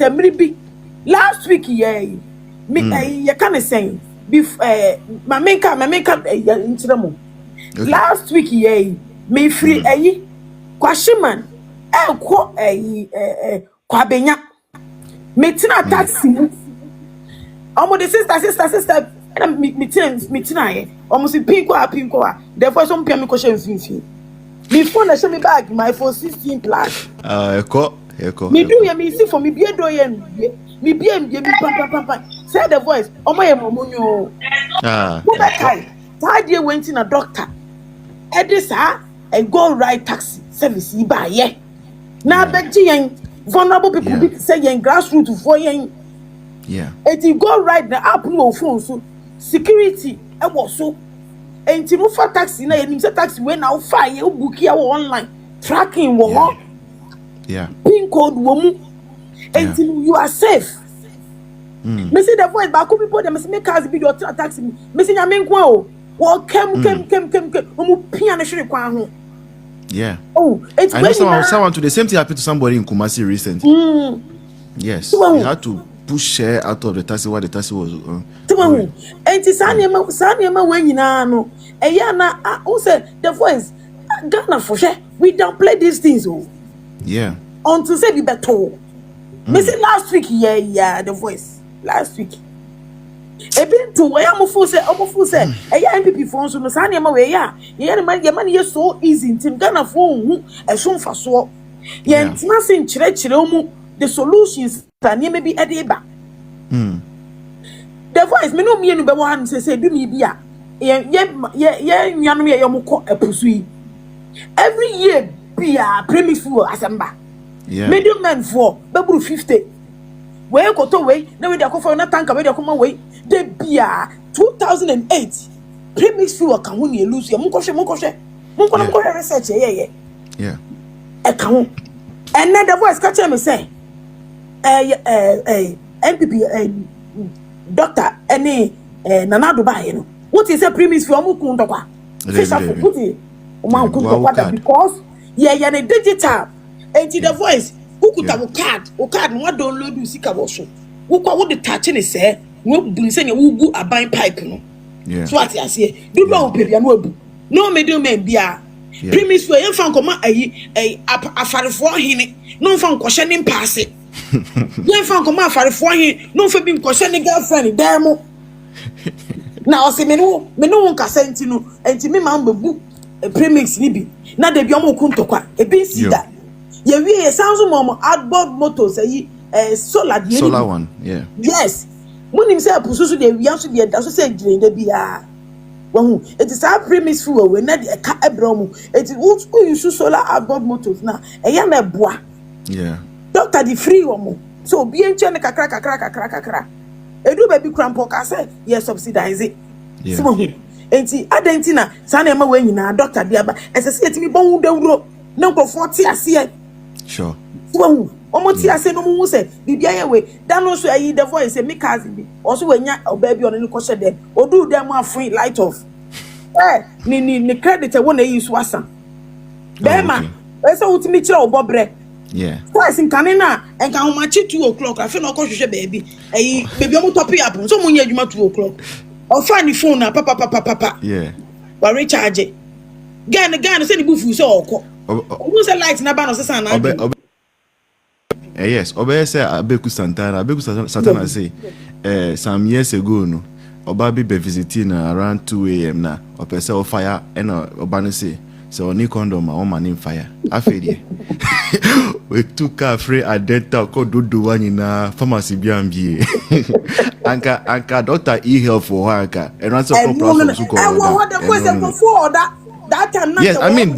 maybe last week me you can say before my makeup intramo last week me free kwashiman kwabenya metina taxi omo the sister metina almost pinko therefore some pia me question finfin before na show me bag my for 16 plus eko me do ya me see for me bie do ya me bie me pam say the voice omo ye momonyo that day went in a doctor edisa and go ride taxi service ba ye na beji yen vulnerable people be say yen grassroots for yen and you go ride the app no phone so security e was so and you for taxi na yen say taxi when now fire you book here online tracking wo pin code wo mu and you are safe. Me see the voice back people them say make cars be your taxi me say nyame nko o wo kem omu pia na hwere kwan ho. Oh, it's I know someone to the same thing happened to somebody in Kumasi recently. Yes, he had to push her out of the taxi while the taxi was and Sanya when you know na who said the voice Ghana for sure we don't play these things until say be better. Me say last week the voice last week been to where I'm full say MPP phones no Sanya we so easy in Ghana phone e so fa so ye ntina se nkyerɛkyerɛ mu the solutions that maybe edeba the voice me no me no be one say do me bia ye nyanom ye yomko apusu yi every year bia premise fuel asamba middlemen for baburu 50 we ko to we na we dey akofo na tanka we dey akoma we de bia 2008 premise fuel ka ho ne lose ye monko research ye e ka ho and then the voice catch me say MPP doctor any nana do buy no what is a premise for omu kun dokwa fisher for put o man kun dokwa because ne digital and the voice ukuta wo card no download you sika wo so wo kwa wo de touch ne say wo bun say ne wo gu aban pipe no so what you say do ba wo peria no abu no medium man bia premise for yen fan koma afarefo hene no fan kwhye ne mpaase yen fan koma afarefo hene no fa bi kwhye ne girlfriend demo na o se me no nkasa enti no enti me ma mbebu premix ni bi na de bi omo kuntokwa e bi si da ye wie sounds mom outboard motors solar one yes munim say apususu de wi so de da so say gire de bia wahu it is our premise fuel we na de ka ebromu it is use solar outboard motors na na boa doctor the free omo so bi enche ne kakra edu baby crampo ka say yes subsidize it so enti adentina sana ema we nyina doctor dia ba esese etimi bon dawuro na nkofo ti ase sure so omo ti ase no mu se bibia ye we da no so ayi the voice say make us bi also we nya oba bi ono ni ko hye dem odu dem afun light off ni credit e wona yi so asa bema ese utimi kire obobre so in kanina enka ho machi 2 o'clock afi no ko hwehwe baby ayi baby omo top up so mo nya adwuma 2 o'clock ofa ni phone na papa wa recharge gan say ni bufu so okọ who say light na ba no say na yes obe say abeku santana say some years ago no oba be visiting around 2 a.m. na opese o fire and oba no say so oni condom o man in fire afedi we took a free adenta ko dodo wanyina pharmacy biambie anka doctor e-health for anka and answer for problem so what the question before that time yes I mean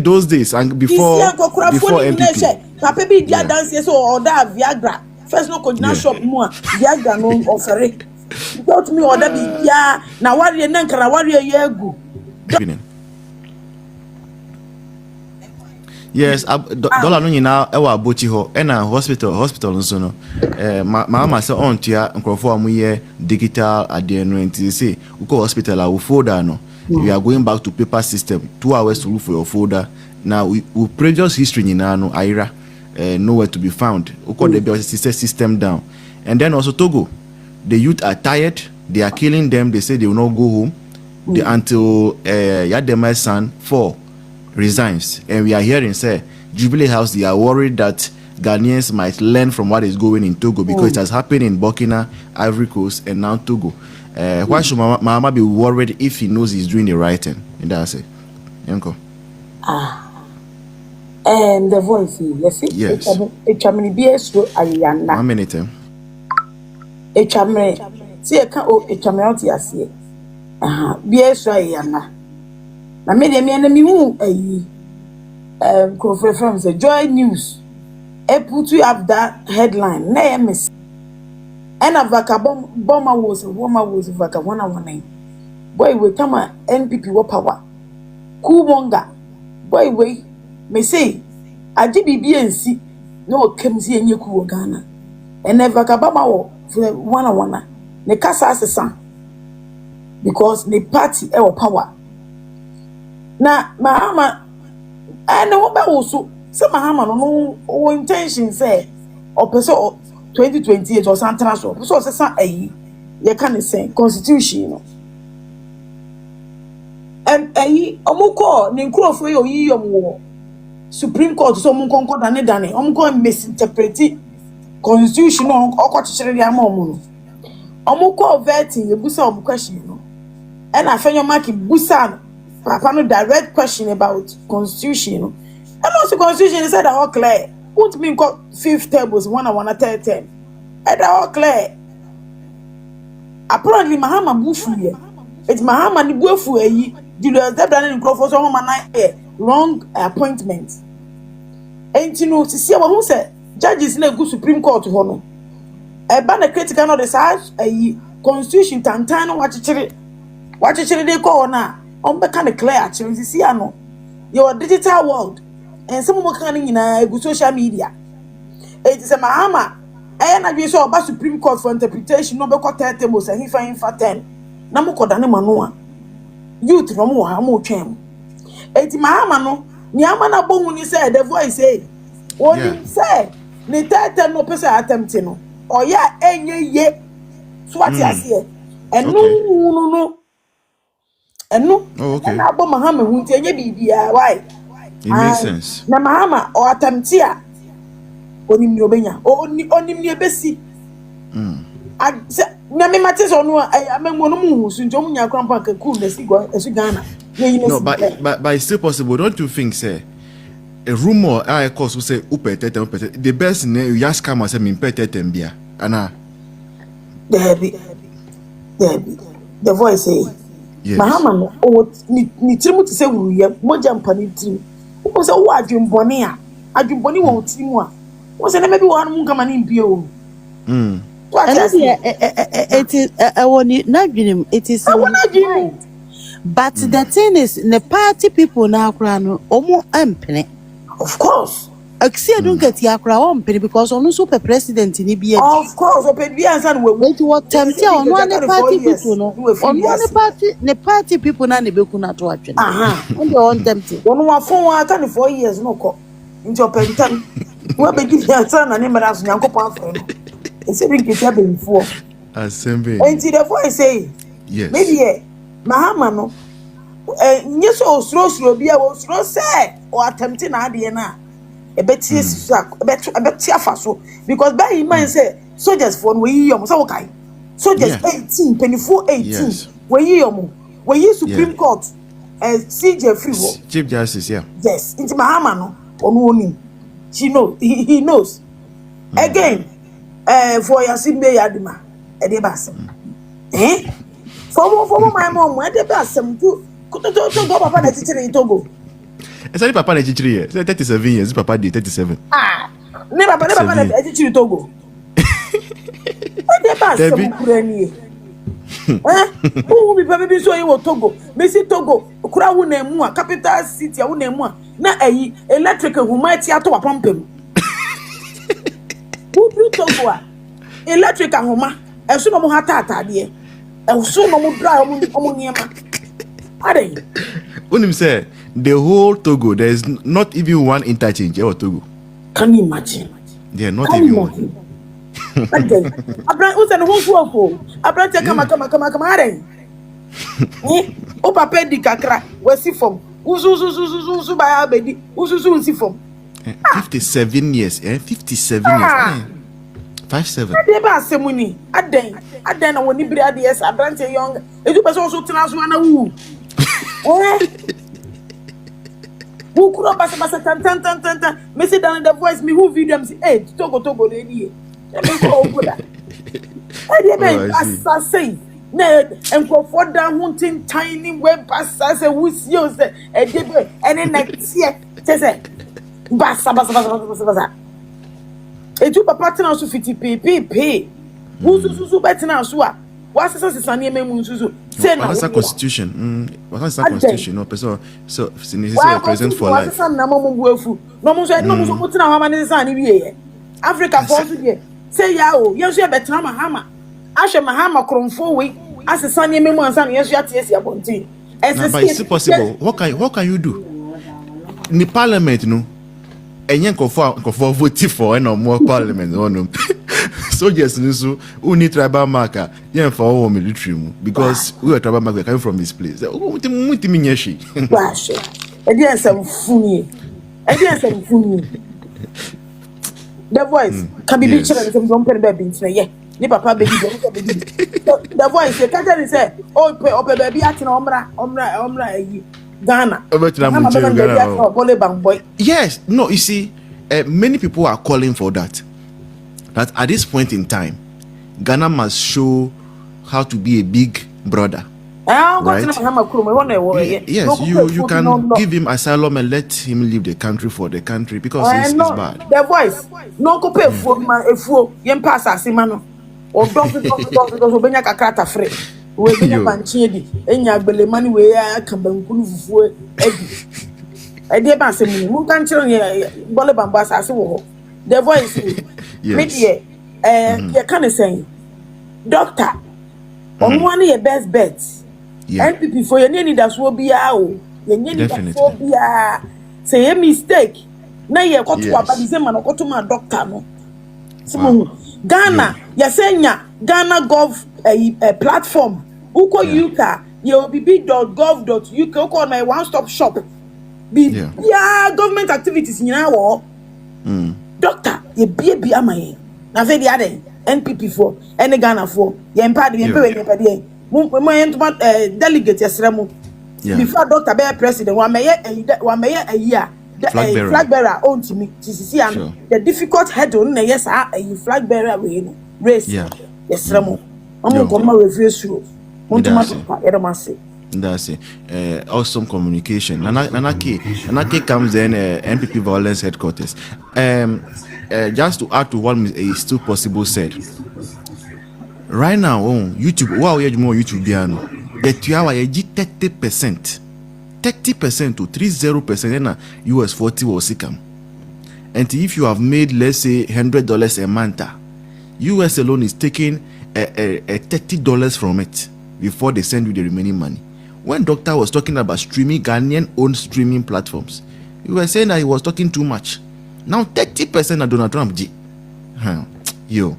those days and before MPP papa be dia dance so order Viagra first no cogina shop mu Viagra no offer without me order be ya na wari na nkara wari ye egu yes dollar no nyina e wa abochi ho e na hospital nso no mama say on tua nkrofo amuye digital ade no enti say uko hospital a folder no we are going back to paper system 2 hours to look for your folder now we previous history nyina no aira nowhere to be found. The system down. And then also Togo, the youth are tired. They are killing them. They say they will not go home until Yadema's son 4 resigns. And we are hearing say Jubilee House, they are worried that Ghanaians might learn from what is going in Togo because it has happened in Burkina, Ivory Coast, and now Togo. Why should Mama be worried if he knows he's doing the right thing? And that's it. Yanko. And the voice, yes. It's a mini BS. 1 minute. It's a mini. See, I can't. It's a mini. I see. BS. Ayana. Na me me hu from say Joy News. Put you have that headline. Na miss. And a vaka bomber was a woman was vaka 119. Boy, we come NPP wo power. Kubonga. Boy, we me say AGBBNC no kemsi enye ku Ghana. And never kabama wo for 111. Ne kasa asesa. Because the party e power. Na Mahama and no ba also say Mahama no intention say or person 2028 or something so say you can say constitution and omuko ni nkrofo ye oyi yom Supreme Court so omuko nko dane omuko misinterpret constitution okotchire ya ma omu omuko vetting e busa omu question no and afenyo mark busa papa no direct question about constitution and also constitution said that all clear won't mean got 5 tables 1 and 1 10 and that all clear apparently Mahama bufu here it's Mahama ni bufu eyi Julius Debra ni nkrofo so homa na wrong appointment and you know to see what who say judges na go Supreme Court ho no e ba na critical no the size constitution tantan no wachichere dey call na on be kind of clear actually see ano your digital world and some more kind nyina egu social media it is a Mahama na we so oba Supreme Court for interpretation no be court 30 mo say hifa 10 na mo kodane mano a youth no mo ha mo twem eti Mahama no ni ama na bo huni say the voice say oni say ni 30 no pese attempt no oya enye ye so what you say and no and no okay na bo Mahama hu ti enye bibia why it makes sense na Mahama o attempt ya onim ni obenya onim ni ebesi na me mate so no amemo no mu husu nti omunya krampa kaku na si Ghana no but it's still possible don't you think say a rumor I cause say upete the best name you ask come say me pete bia ana Debbie the voice say yes. Mahama no o ni trimu ti say wuye moja mpani trimu o say wo adwembone wo trimu a wo say na maybe wo anu nkama ni mbie o it is it is but the thing is the party people now no omo empene of course Axia don't get yakra ompene because ono super president ni bia of course open bia answer we what tempia on one party people no on one party people na ne beku na to atwe on the on tempti ono wa fon wa aka ne 4 years no ko nti open time we be give answer na ne mara so nyankopon afro no ese bi nke be before assembly nti the voice say yes maybe Mahama no nyeso osuro bia wo osuro say o attempt na ade na ebeti ebeti afaso because by him man say soldiers for we yom so okay soldiers 18 24 18 yes. we yom we Supreme Court CJ free Chief Justice yes into Mahama no onu oni he knows again for your simbe yadima e dey basem for my mom e dey basem to go papa na teacher in Togo. Esa ni papa na teacher here. 37 years, papa dey 37. Ne papa na teacher in Togo. E dey basem kurani. Who be baby so you Togo. Me see Togo, kura wo na mu a capital city a wo na mu a na electric humati ato wapampem. Who do Togo a electric ahoma eso no mo hata atade eso no mo dra omo niema ade unim say the whole Togo there is not even one interchange in Togo Can you imagine? They are not Can even you one. imagine? Okay. Abra, who's an who? Abra, come, are. O papa di kakra, we see from. Uzu by abedi. Uzu see from. 57 years, 57 years. 57. They ba semuni. Aden na woni bri ade yes abrante young. Edu person so tena so na wu. Who could basa tan. Me say down the voice me who video me say hey togo le ni. Let me go over that. Hey be basa say na enko down hunting tiny web basa say who see you say e dey be ene next year say basa. Etu papa tena so fiti pe. Who susu betina so a what's sane memu susu say na what's the constitution what's the constitution no person so since you present for life what's na mamu buafu no mo so tena hama ne sane wiye Africa for so dey say ya o yenso e betina mahama ahwe mahama kromfo we asesane memu ansa na yenso atiesi abonti but it's possible what can you do in the parliament no enye nkofo vote for no more parliament no soldiers niso who need tribal marker yen for our military mu because we are tribal marker coming from this place mutimi nyeshi bash e some funi the voice can be pictured as some company baby ntina ni papa baby the voice e kaja say oh baby atina omra yi Ghana. Yes, no, you see, many people are calling for that. That at this point in time, Ghana must show how to be a big brother. Right? Yes, you can give him asylum and let him leave the country for the country because it's bad. The voice, no go pay for a fool, yen pass as imano, or don't be a crata free. We be banchedi enya gbele mani we aka bankunu fufu e dey ba se mu kan chiro ye bole bamba asase wo the voice media ye kan say doctor onwani ye best bet NPP for ye need that so bia o ye need that so bia say a mistake na ye koto abadize man koto ma doctor no simu Ghana ye senya Ghana gov a platform uko UK ye obb.gov.uk uko my one stop shop government activities nyina wo doctor ye bia amaye na fe dia den NPP for any Ghana for ye empade ye pede mo delegate yesremo before doctor be president wa meye a flag bearer on to me the difficult head on yes flag bearer we no race yesremo I'm going to refuse you. That's it. Awesome communication. Nanake comes in NPP violence headquarters. Just to add to what is still possible said. Right now, on YouTube, wow, you more YouTube piano. That you are 30%. 30% to 30% in US 40 or sikam. And if you have made, let's say, $100 a month, US alone is taking $30 from it before they send you the remaining money. When doctor was talking about streaming, Ghanaian owned streaming platforms, you were saying that he was talking too much. Now 30% of Donald Trump G. Yo.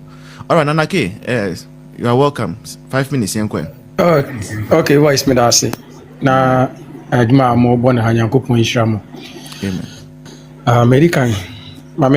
Alright, Nanake, you are welcome. 5 minutes, Yankwe. Okay, wise me that say. Na adma mo bona hanyanko pon Amen. American. My